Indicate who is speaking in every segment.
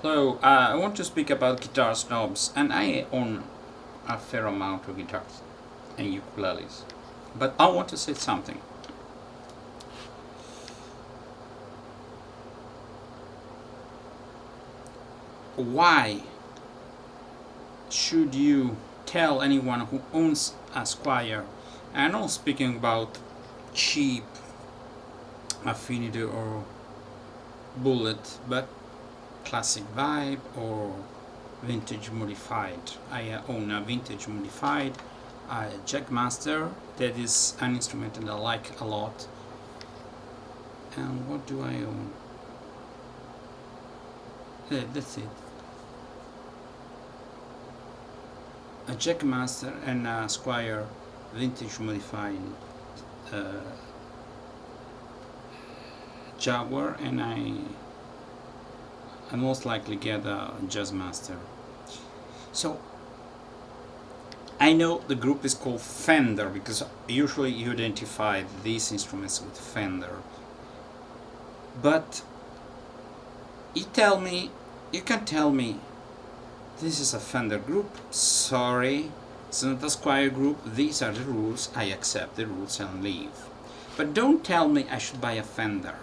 Speaker 1: Hello, I want to speak about guitar snobs, and I own a fair amount of guitars and ukuleles. But I want to say something. Why should you tell anyone who owns a Squire, and I'm not speaking about cheap Affinity or Bullet, but classic vibe or vintage modified. I own a vintage modified Jackmaster. That is an instrument that I like a lot. And what do I own? Yeah, that's it. A Jackmaster and a Squire vintage modified uh, Jaguar, and I most likely get a Jazzmaster. So I know the group is called Fender because usually you identify these instruments with Fender. But you can tell me this is a Fender group. Sorry, it's not a Squire group. These are the rules. I accept the rules and leave. But don't tell me I should buy a Fender.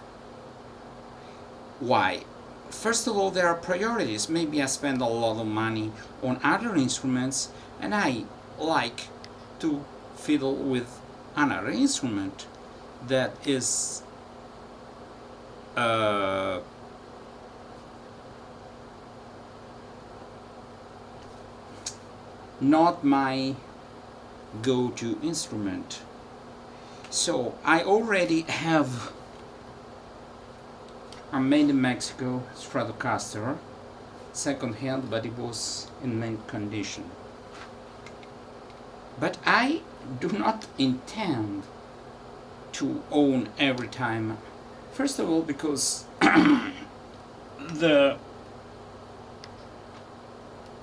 Speaker 1: Why? First of all, there are priorities. Maybe I spend a lot of money on other instruments and I like to fiddle with another instrument that is not my go-to instrument. So I already have a made in Mexico Stratocaster, second hand, but it was in mint condition. But I do not intend to own every time. First of all, because the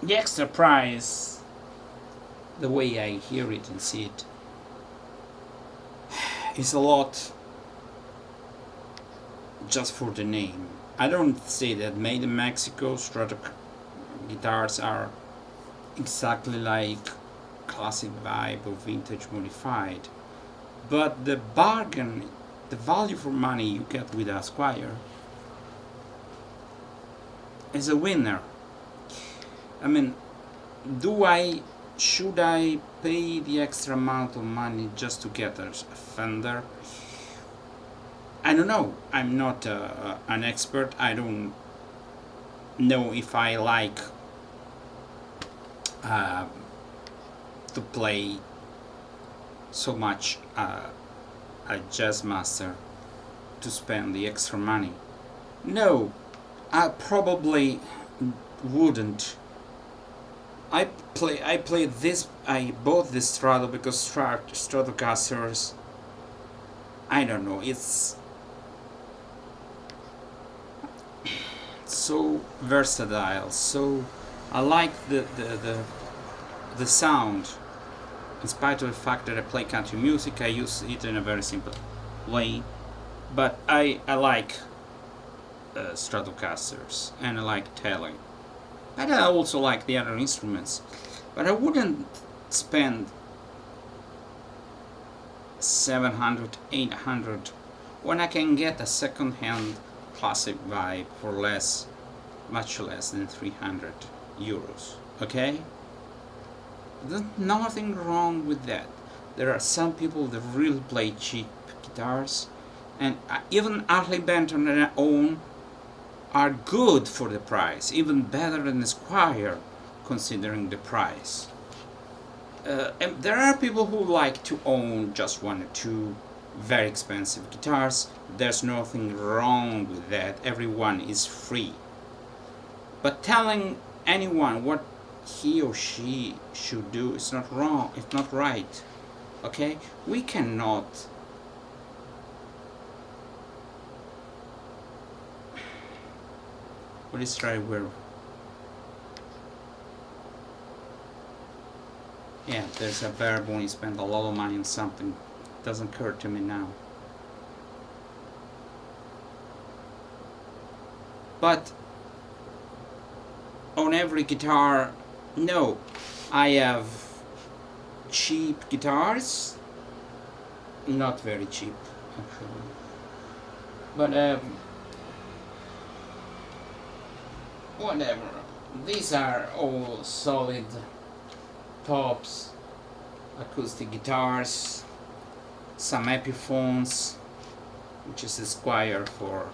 Speaker 1: extra price, the way I hear it and see it, is a lot just for the name. I don't say that made in Mexico Strato guitars are exactly like classic vibe or vintage modified, but the bargain, the value for money you get with a Squire is a winner. I mean, should I pay the extra amount of money just to get a Fender? I don't know. I'm not an expert. I don't know if I like to play so much a Jazzmaster to spend the extra money. No, I probably wouldn't. I bought this Strato because Stratocasters, I don't know, it's so versatile. So I like the sound. In spite of the fact that I play country music, I use it in a very simple way. But I like Stratocasters and I like Tele. But I also like the other instruments. But I wouldn't spend 700, 800 when I can get a second-hand classic vibe for less, much less than 300 euros. Okay? There's nothing wrong with that. There are some people that really play cheap guitars, and even Harley Benton that I own are good for the price, even better than the Squire, considering the price. And there are people who like to own just one or two very expensive guitars. There's nothing wrong with that. Everyone is free. But telling anyone what he or she should do is not wrong. It's not right. Okay? We cannot what is right where? Yeah, there's a verb when you spend a lot of money on something. It doesn't occur to me now. But on every guitar, no. I have cheap guitars, not very cheap actually, but whatever. These are all solid tops, acoustic guitars, some Epiphones, which is a Squire for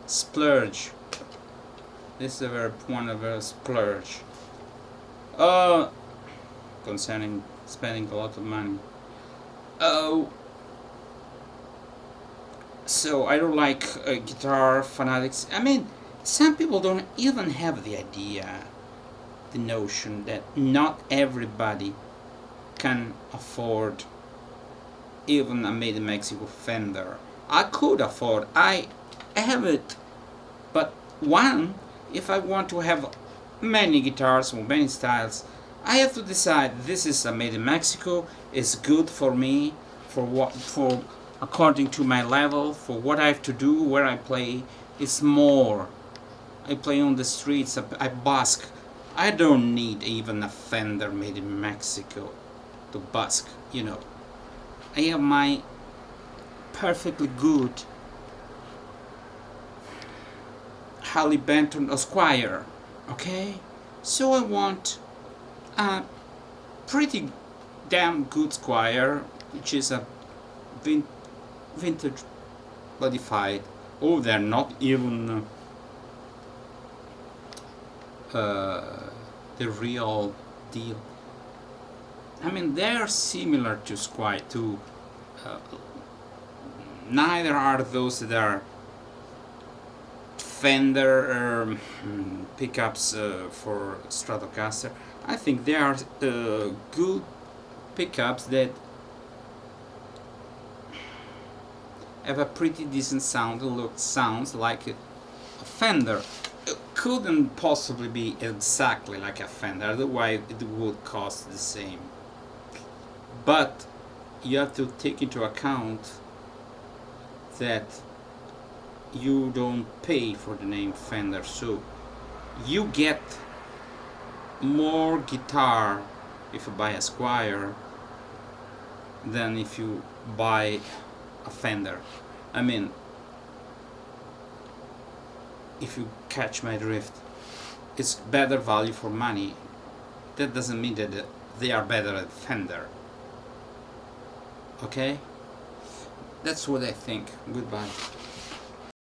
Speaker 1: splurge. This is a verb, one of a splurge. Concerning spending a lot of money. Oh, so I don't like guitar fanatics. I mean, some people don't even have the idea, the notion that not everybody can afford even a made in Mexico Fender. I could afford, I have it, but one, if I want to have many guitars or many styles, I have to decide this is a made in Mexico, it's good for me, for what, for according to my level, for what I have to do, where I play. It's more. I play on the streets, I busk. I don't need even a Fender made in Mexico to busk, you know. I have my perfectly good Harley Benton Esquire, okay? So I want a pretty damn good Squire, which is a vintage modified. Oh, they're not even the real deal. I mean, they're similar to Squire, to neither are those that are Fender pickups for Stratocaster. I think they are good pickups that have a pretty decent sound. Sounds like a Fender. It couldn't possibly be exactly like a Fender, otherwise it would cost the same. But you have to take into account that you don't pay for the name Fender, so you get more guitar if you buy a Squire than if you buy a Fender. I mean, if you catch my drift, it's better value for money. That doesn't mean that they are better at Fender. Okay? That's what I think. Goodbye.